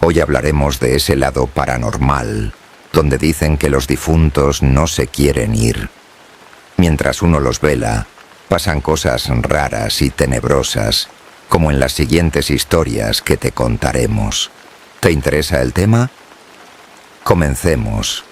Hoy hablaremos de ese lado paranormal, donde dicen que los difuntos no se quieren ir. Mientras uno los vela, pasan cosas raras y tenebrosas, como en las siguientes historias que te contaremos. ¿Te interesa el tema? Comencemos.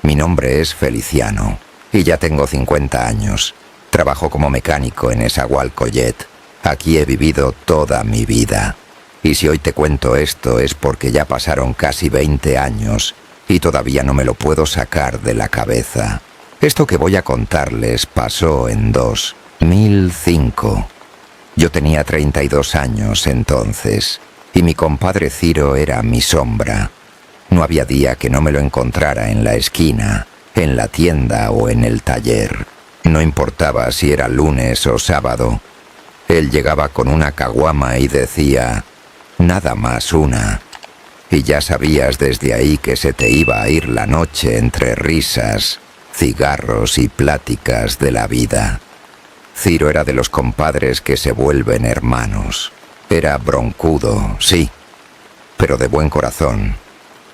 Mi nombre es Feliciano, y ya tengo 50 años. Trabajo como mecánico en Nezahualcóyotl. Aquí he vivido toda mi vida. Y si hoy te cuento esto es porque ya pasaron casi 20 años y todavía no me lo puedo sacar de la cabeza. Esto que voy a contarles pasó en 2005. Yo tenía 32 años entonces, y mi compadre Ciro era mi sombra. No había día que no me lo encontrara en la esquina, en la tienda o en el taller. No importaba si era lunes o sábado. Él llegaba con una caguama y decía, nada más una. Y ya sabías desde ahí que se te iba a ir la noche entre risas, cigarros y pláticas de la vida. Ciro era de los compadres que se vuelven hermanos. Era broncudo, sí, pero de buen corazón.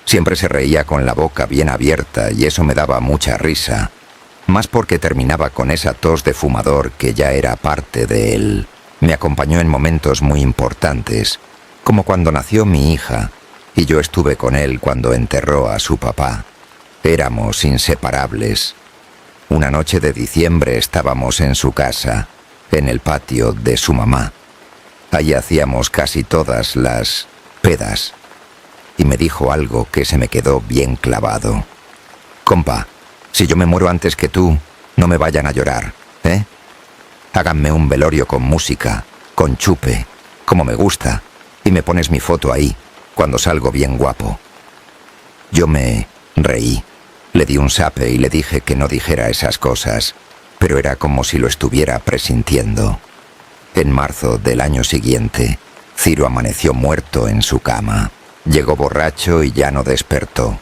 Siempre se reía con la boca bien abierta y eso me daba mucha risa, más porque terminaba con esa tos de fumador que ya era parte de él. Me acompañó en momentos muy importantes, como cuando nació mi hija, y yo estuve con él cuando enterró a su papá. Éramos inseparables. Una noche de diciembre estábamos en su casa, en el patio de su mamá. Allí hacíamos casi todas las pedas, y me dijo algo que se me quedó bien clavado. Compa, si yo me muero antes que tú, no me vayan a llorar, ¿eh? Háganme un velorio con música, con chupe, como me gusta, y me pones mi foto ahí, cuando salgo bien guapo. Yo me reí, le di un sape y le dije que no dijera esas cosas, pero era como si lo estuviera presintiendo. En marzo del año siguiente, Ciro amaneció muerto en su cama. Llegó borracho y ya no despertó.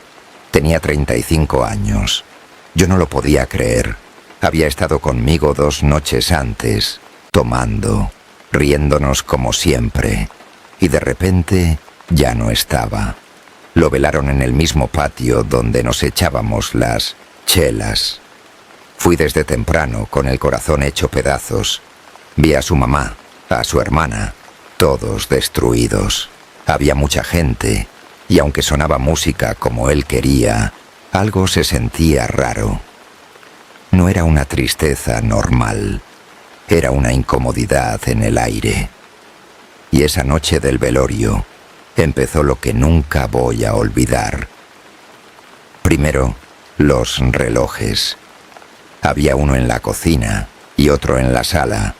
Tenía 35 años. Yo no lo podía creer. Había estado conmigo 2 noches antes, tomando, riéndonos como siempre, y de repente ya no estaba. Lo velaron en el mismo patio donde nos echábamos las chelas. Fui desde temprano con el corazón hecho pedazos. Vi a su mamá, a su hermana, todos destruidos. Había mucha gente, y aunque sonaba música como él quería, algo se sentía raro. No era una tristeza normal, era una incomodidad en el aire. Y esa noche del velorio empezó lo que nunca voy a olvidar. Primero, los relojes. Había uno en la cocina y otro en la sala,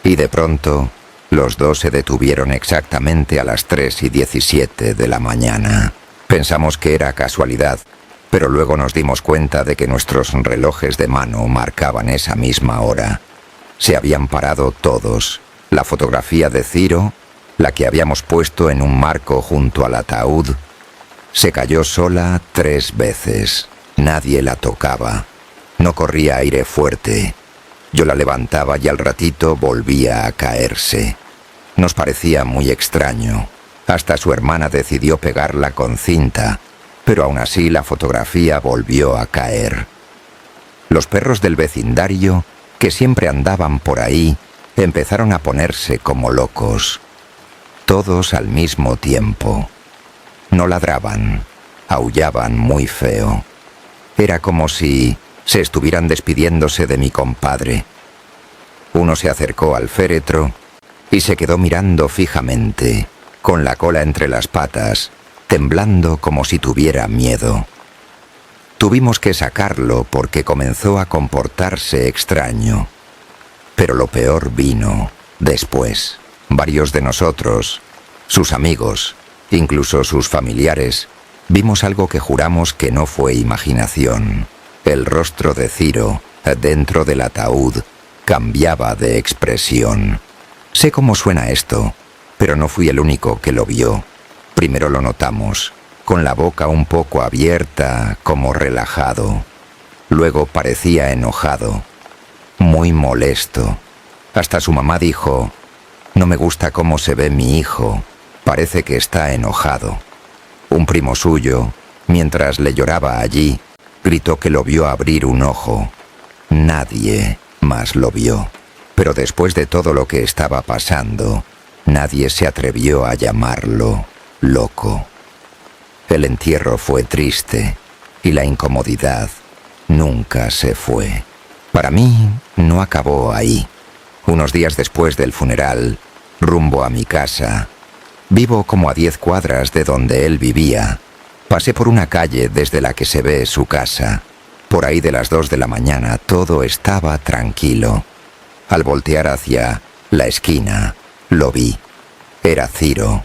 y de pronto los dos se detuvieron exactamente a las 3:17 de la mañana. Pensamos que era casualidad, pero luego nos dimos cuenta de que nuestros relojes de mano marcaban esa misma hora. Se habían parado todos. La fotografía de Ciro, la que habíamos puesto en un marco junto al ataúd, se cayó sola 3 veces. Nadie la tocaba. No corría aire fuerte. Yo la levantaba y al ratito volvía a caerse. Nos parecía muy extraño. Hasta su hermana decidió pegarla con cinta, pero aún así la fotografía volvió a caer. Los perros del vecindario, que siempre andaban por ahí, empezaron a ponerse como locos. Todos al mismo tiempo. No ladraban, aullaban muy feo. Era como si se estuvieran despidiéndose de mi compadre. Uno se acercó al féretro y se quedó mirando fijamente, con la cola entre las patas, temblando como si tuviera miedo. Tuvimos que sacarlo porque comenzó a comportarse extraño. Pero lo peor vino después. Varios de nosotros, sus amigos, incluso sus familiares, vimos algo que juramos que no fue imaginación. El rostro de Ciro, dentro del ataúd, cambiaba de expresión. Sé cómo suena esto, pero no fui el único que lo vio. Primero lo notamos, con la boca un poco abierta, como relajado. Luego parecía enojado, muy molesto. Hasta su mamá dijo, No me gusta cómo se ve mi hijo. Parece que está enojado. Un primo suyo, mientras le lloraba allí, gritó que lo vio abrir un ojo. Nadie más lo vio. Pero después de todo lo que estaba pasando, nadie se atrevió a llamarlo loco. El entierro fue triste y la incomodidad nunca se fue. Para mí, no acabó ahí. Unos días después del funeral, rumbo a mi casa, vivo como a 10 cuadras de donde él vivía. Pasé por una calle desde la que se ve su casa. Por ahí de las 2 de la mañana todo estaba tranquilo. Al voltear hacia la esquina, lo vi. Era Ciro.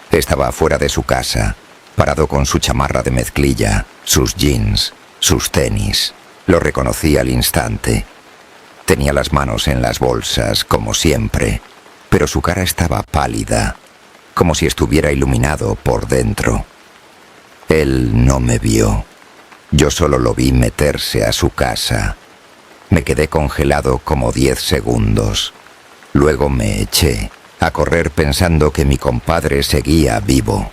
Estaba fuera de su casa, parado con su chamarra de mezclilla, sus jeans, sus tenis. Lo reconocí al instante. Tenía las manos en las bolsas, como siempre, pero su cara estaba pálida, como si estuviera iluminado por dentro. Él no me vio. Yo solo lo vi meterse a su casa. Me quedé congelado como 10 segundos. Luego me eché a correr pensando que mi compadre seguía vivo.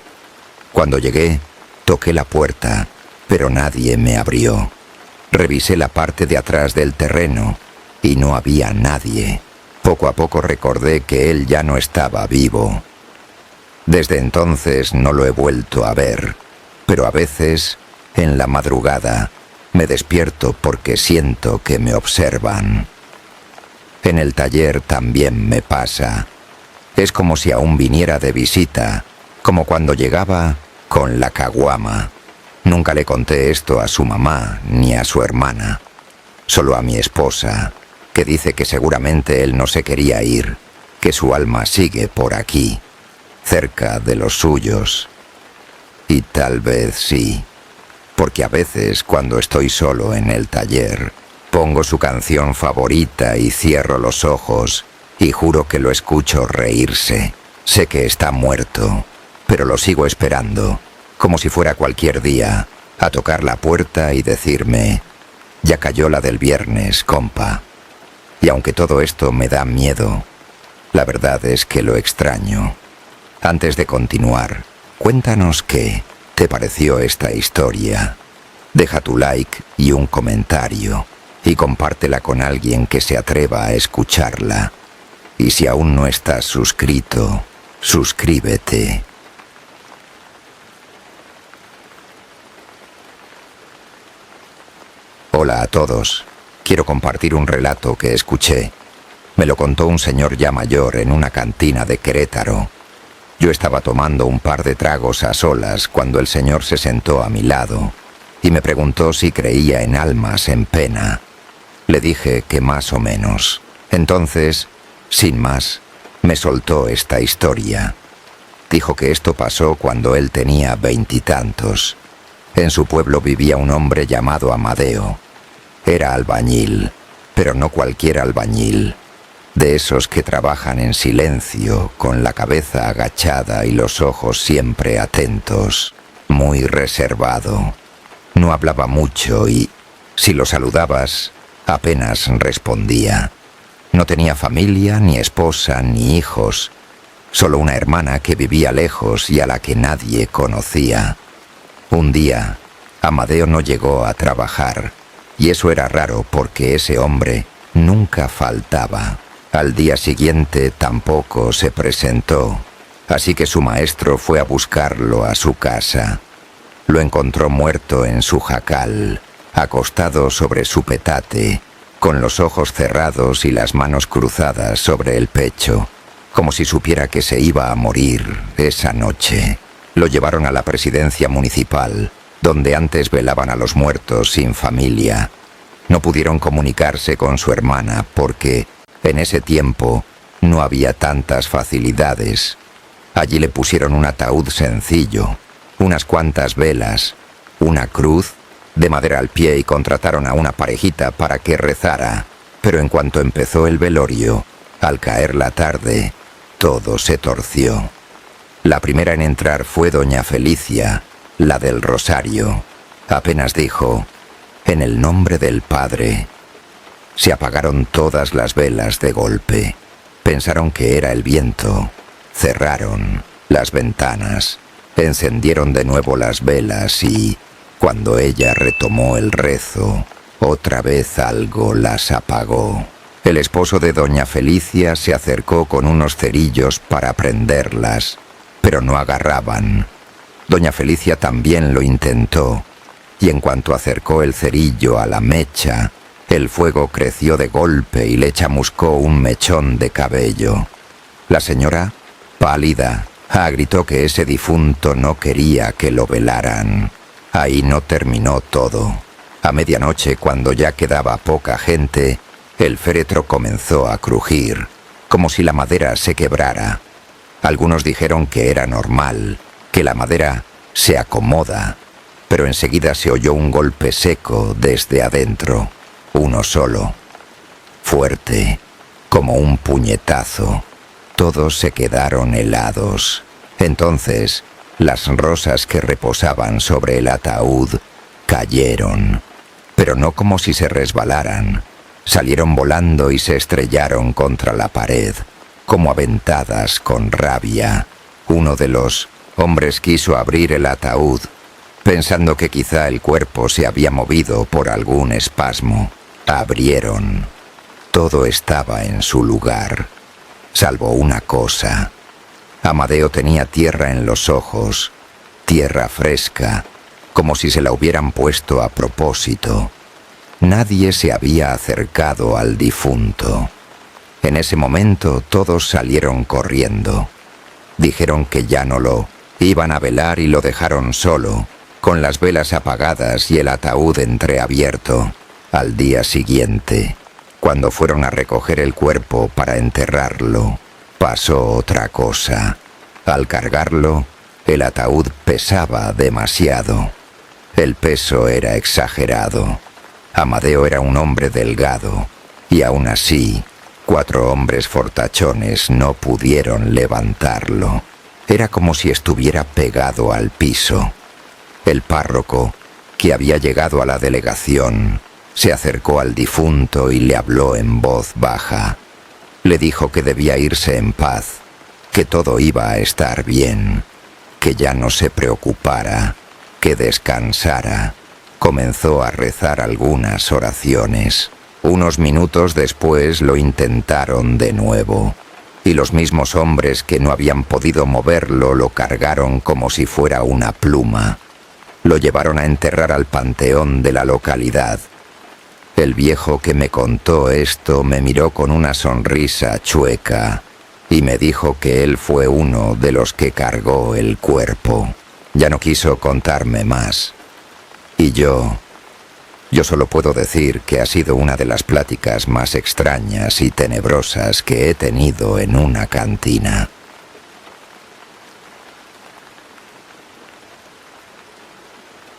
Cuando llegué, toqué la puerta, pero nadie me abrió. Revisé la parte de atrás del terreno y no había nadie. Poco a poco recordé que él ya no estaba vivo. Desde entonces no lo he vuelto a ver, pero a veces, en la madrugada, me despierto porque siento que me observan. En el taller también me pasa. Es como si aún viniera de visita, como cuando llegaba con la caguama. Nunca le conté esto a su mamá ni a su hermana, solo a mi esposa, que dice que seguramente él no se quería ir, que su alma sigue por aquí, cerca de los suyos. Y tal vez sí, porque a veces cuando estoy solo en el taller, pongo su canción favorita y cierro los ojos y juro que lo escucho reírse. Sé que está muerto, pero lo sigo esperando, como si fuera cualquier día, a tocar la puerta y decirme: ya cayó la del viernes, compa. Y aunque todo esto me da miedo, la verdad es que lo extraño. Antes de continuar, cuéntanos qué te pareció esta historia. Deja tu like y un comentario, y compártela con alguien que se atreva a escucharla. Y si aún no estás suscrito, suscríbete. Hola a todos. Quiero compartir un relato que escuché. Me lo contó un señor ya mayor en una cantina de Querétaro. Yo estaba tomando un par de tragos a solas cuando el señor se sentó a mi lado y me preguntó si creía en almas en pena. Le dije que más o menos. Entonces, sin más, me soltó esta historia. Dijo que esto pasó cuando él tenía 20 y tantos. En su pueblo vivía un hombre llamado Amadeo. Era albañil, pero no cualquier albañil. De esos que trabajan en silencio, con la cabeza agachada y los ojos siempre atentos. Muy reservado. No hablaba mucho y, si lo saludabas, apenas respondía. No tenía familia, ni esposa, ni hijos. Solo una hermana que vivía lejos y a la que nadie conocía. Un día, Amadeo no llegó a trabajar, y eso era raro porque ese hombre nunca faltaba. Al día siguiente tampoco se presentó, así que su maestro fue a buscarlo a su casa. Lo encontró muerto en su jacal, acostado sobre su petate, con los ojos cerrados y las manos cruzadas sobre el pecho, como si supiera que se iba a morir esa noche. Lo llevaron a la presidencia municipal, donde antes velaban a los muertos sin familia. No pudieron comunicarse con su hermana porque, en ese tiempo, no había tantas facilidades. Allí le pusieron un ataúd sencillo, unas cuantas velas, una cruz de madera al pie y contrataron a una parejita para que rezara. Pero en cuanto empezó el velorio, al caer la tarde, todo se torció. La primera en entrar fue doña Felicia, la del rosario. Apenas dijo: «En el nombre del Padre». Se apagaron todas las velas de golpe. Pensaron que era el viento. Cerraron las ventanas, encendieron de nuevo las velas y, cuando ella retomó el rezo, otra vez algo las apagó. El esposo de doña Felicia se acercó con unos cerillos para prenderlas, pero no agarraban. Doña Felicia también lo intentó, y en cuanto acercó el cerillo a la mecha, el fuego creció de golpe y le chamuscó un mechón de cabello. La señora, pálida, gritó que ese difunto no quería que lo velaran. Ahí no terminó todo. A medianoche, cuando ya quedaba poca gente, el féretro comenzó a crujir, como si la madera se quebrara. Algunos dijeron que era normal, que la madera se acomoda, pero enseguida se oyó un golpe seco desde adentro, uno solo, fuerte, como un puñetazo. Todos se quedaron helados. Entonces, las rosas que reposaban sobre el ataúd cayeron, pero no como si se resbalaran. Salieron volando y se estrellaron contra la pared, como aventadas con rabia. Uno de los hombres quiso abrir el ataúd, pensando que quizá el cuerpo se había movido por algún espasmo. Abrieron. Todo estaba en su lugar, salvo una cosa. Amadeo tenía tierra en los ojos, tierra fresca, como si se la hubieran puesto a propósito. Nadie se había acercado al difunto. En ese momento todos salieron corriendo. Dijeron que ya no lo iban a velar y lo dejaron solo, con las velas apagadas y el ataúd entreabierto. Al día siguiente, cuando fueron a recoger el cuerpo para enterrarlo, pasó otra cosa. Al cargarlo, el ataúd pesaba demasiado. El peso era exagerado. Amadeo era un hombre delgado, y aún así, 4 hombres fortachones no pudieron levantarlo. Era como si estuviera pegado al piso. El párroco, que había llegado a la delegación, se acercó al difunto y le habló en voz baja. Le dijo que debía irse en paz, que todo iba a estar bien, que ya no se preocupara, que descansara. Comenzó a rezar algunas oraciones. Unos minutos después lo intentaron de nuevo, y los mismos hombres que no habían podido moverlo lo cargaron como si fuera una pluma. Lo llevaron a enterrar al panteón de la localidad. El viejo que me contó esto me miró con una sonrisa chueca y me dijo que él fue uno de los que cargó el cuerpo. Ya no quiso contarme más. Y yo solo puedo decir que ha sido una de las pláticas más extrañas y tenebrosas que he tenido en una cantina.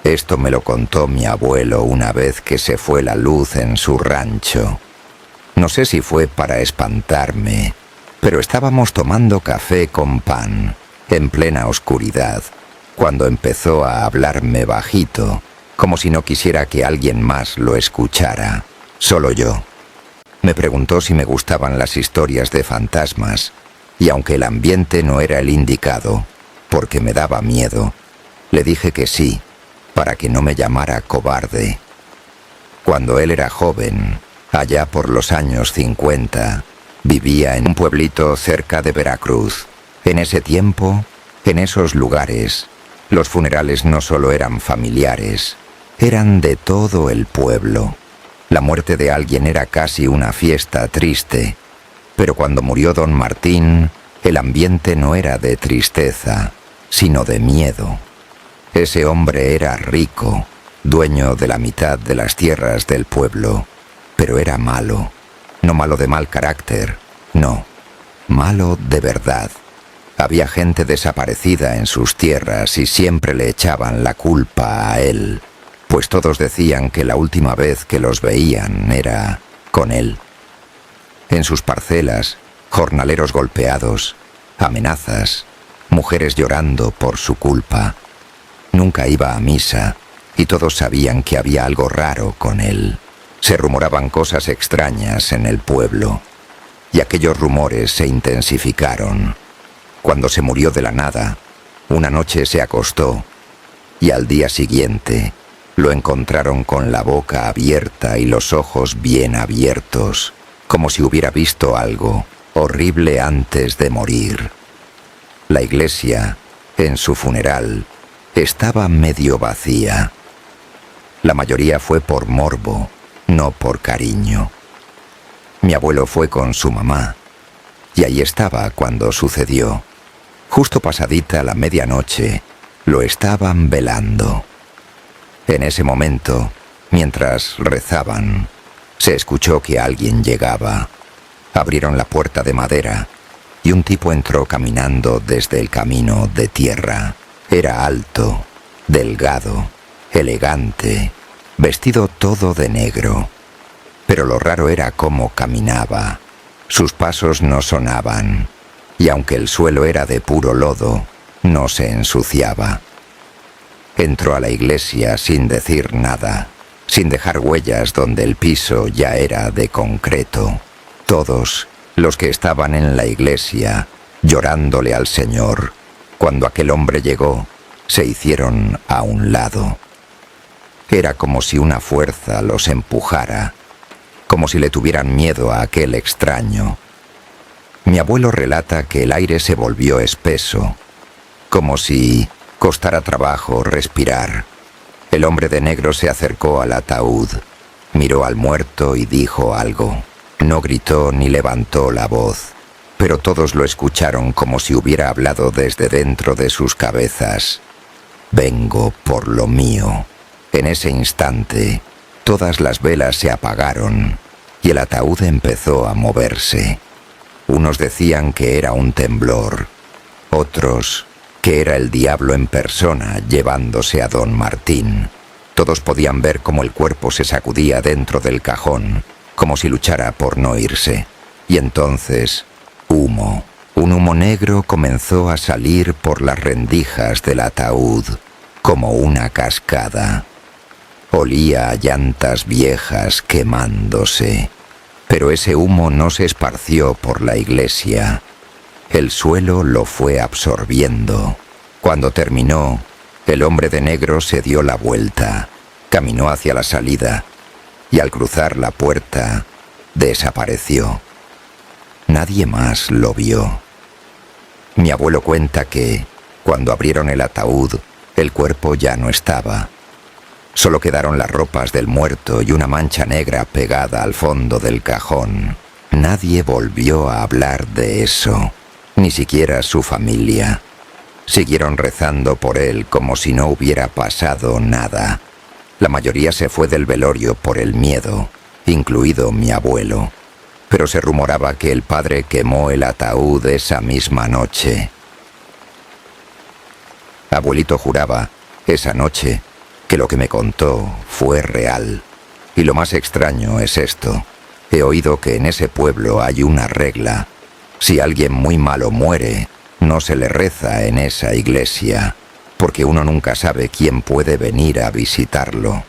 Esto me lo contó mi abuelo una vez que se fue la luz en su rancho. No sé si fue para espantarme, pero estábamos tomando café con pan, en plena oscuridad, cuando empezó a hablarme bajito, como si no quisiera que alguien más lo escuchara, solo yo. Me preguntó si me gustaban las historias de fantasmas, y aunque el ambiente no era el indicado, porque me daba miedo, le dije que sí, para que no me llamara cobarde. Cuando él era joven, allá por los años 50, vivía en un pueblito cerca de Veracruz. En ese tiempo, en esos lugares, los funerales no solo eran familiares, eran de todo el pueblo. La muerte de alguien era casi una fiesta triste, pero cuando murió don Martín, el ambiente no era de tristeza, sino de miedo. Ese hombre era rico, dueño de la mitad de las tierras del pueblo, pero era malo, no malo de mal carácter, no, malo de verdad. Había gente desaparecida en sus tierras y siempre le echaban la culpa a él, pues todos decían que la última vez que los veían era con él. En sus parcelas, jornaleros golpeados, amenazas, mujeres llorando por su culpa. Nunca iba a misa y todos sabían que había algo raro con él. Se rumoraban cosas extrañas en el pueblo. y aquellos rumores se intensificaron. Cuando se murió de la nada, una noche se acostó y al día siguiente lo encontraron con la boca abierta y los ojos bien abiertos, como si hubiera visto algo horrible antes de morir. La iglesia, en su funeral, estaba medio vacía. La mayoría fue por morbo, no por cariño. Mi abuelo fue con su mamá, y ahí estaba cuando sucedió. Justo pasadita la medianoche, lo estaban velando. En ese momento, mientras rezaban, se escuchó que alguien llegaba. Abrieron la puerta de madera y un tipo entró caminando desde el camino de tierra. Era alto, delgado, elegante, vestido todo de negro. Pero lo raro era cómo caminaba. Sus pasos no sonaban, y aunque el suelo era de puro lodo, no se ensuciaba. Entró a la iglesia sin decir nada, sin dejar huellas donde el piso ya era de concreto. Todos los que estaban en la iglesia, llorándole al Señor, cuando aquel hombre llegó, se hicieron a un lado. Era como si una fuerza los empujara, como si le tuvieran miedo a aquel extraño. Mi abuelo relata que el aire se volvió espeso, como si costara trabajo respirar. El hombre de negro se acercó al ataúd, miró al muerto y dijo algo. No gritó ni levantó la voz, pero todos lo escucharon como si hubiera hablado desde dentro de sus cabezas. Vengo por lo mío. En ese instante, todas las velas se apagaron y el ataúd empezó a moverse. Unos decían que era un temblor, otros que era el diablo en persona llevándose a don Martín. Todos podían ver cómo el cuerpo se sacudía dentro del cajón, como si luchara por no irse. Y entonces, humo. Un humo negro comenzó a salir por las rendijas del ataúd, como una cascada. Olía a llantas viejas quemándose. Pero ese humo no se esparció por la iglesia. El suelo lo fue absorbiendo. Cuando terminó, el hombre de negro se dio la vuelta, caminó hacia la salida y al cruzar la puerta, desapareció. Nadie más lo vio. Mi abuelo cuenta que, cuando abrieron el ataúd, el cuerpo ya no estaba. Solo quedaron las ropas del muerto y una mancha negra pegada al fondo del cajón. Nadie volvió a hablar de eso, ni siquiera su familia. Siguieron rezando por él como si no hubiera pasado nada. La mayoría se fue del velorio por el miedo, incluido mi abuelo. Pero se rumoraba que el padre quemó el ataúd esa misma noche. Abuelito juraba, esa noche, que lo que me contó fue real. Y lo más extraño es esto. He oído que en ese pueblo hay una regla. Si alguien muy malo muere, no se le reza en esa iglesia, porque uno nunca sabe quién puede venir a visitarlo.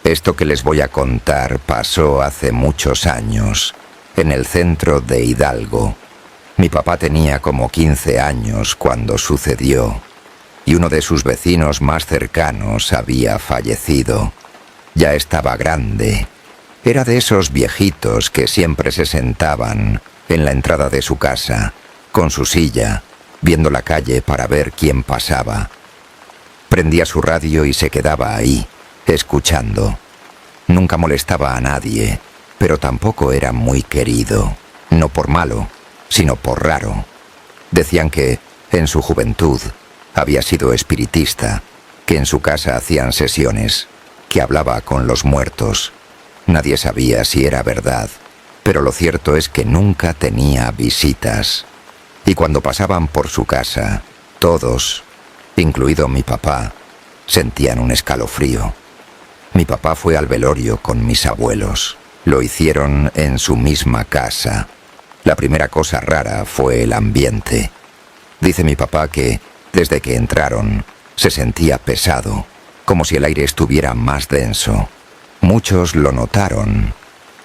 Esto que les voy a contar pasó hace muchos años, en el centro de Hidalgo. Mi papá tenía como 15 años cuando sucedió, y uno de sus vecinos más cercanos había fallecido. Ya estaba grande. Era de esos viejitos que siempre se sentaban en la entrada de su casa, con su silla, viendo la calle para ver quién pasaba. Prendía su radio y se quedaba ahí, escuchando. Nunca molestaba a nadie, pero tampoco era muy querido, no por malo, sino por raro. Decían que, en su juventud, había sido espiritista, que en su casa hacían sesiones, que hablaba con los muertos. Nadie sabía si era verdad, pero lo cierto es que nunca tenía visitas. Y cuando pasaban por su casa, todos, incluido mi papá, sentían un escalofrío. Mi papá fue al velorio con mis abuelos. Lo hicieron en su misma casa. La primera cosa rara fue el ambiente. Dice mi papá que, desde que entraron, se sentía pesado, como si el aire estuviera más denso. Muchos lo notaron.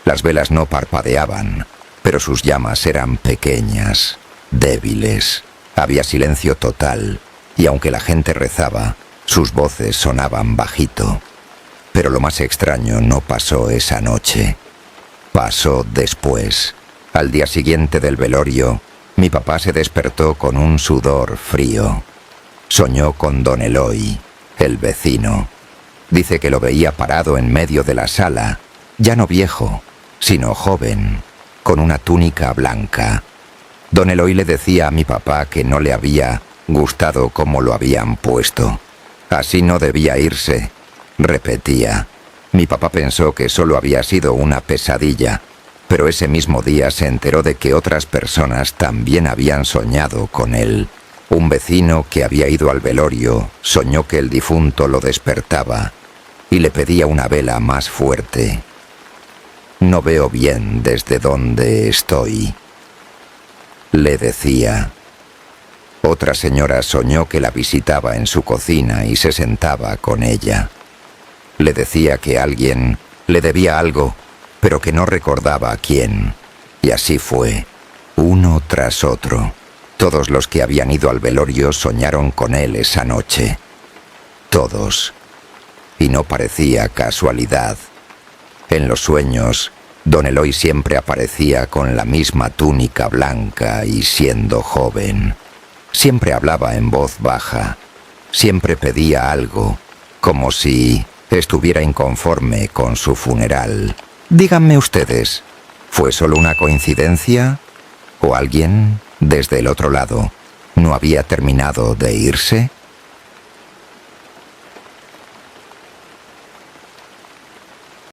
Las velas no parpadeaban, pero sus llamas eran pequeñas, débiles. Había silencio total, y aunque la gente rezaba, sus voces sonaban bajito. Pero lo más extraño no pasó esa noche. Pasó después. Al día siguiente del velorio, mi papá se despertó con un sudor frío. Soñó con don Eloy, el vecino. Dice que lo veía parado en medio de la sala, ya no viejo, sino joven, con una túnica blanca. Don Eloy le decía a mi papá que no le había gustado cómo lo habían puesto. Así no debía irse, repetía. Mi papá pensó que solo había sido una pesadilla, pero ese mismo día se enteró de que otras personas también habían soñado con él. Un vecino que había ido al velorio soñó que el difunto lo despertaba y le pedía una vela más fuerte. No veo bien desde donde estoy, le decía. Otra señora soñó que la visitaba en su cocina y se sentaba con ella. Le decía que alguien le debía algo, pero que no recordaba a quién. Y así fue, uno tras otro. Todos los que habían ido al velorio soñaron con él esa noche. Todos. Y no parecía casualidad. En los sueños, don Eloy siempre aparecía con la misma túnica blanca y siendo joven. Siempre hablaba en voz baja. Siempre pedía algo, como si estuviera inconforme con su funeral. Díganme ustedes, ¿fue solo una coincidencia? ¿O alguien, desde el otro lado, no había terminado de irse?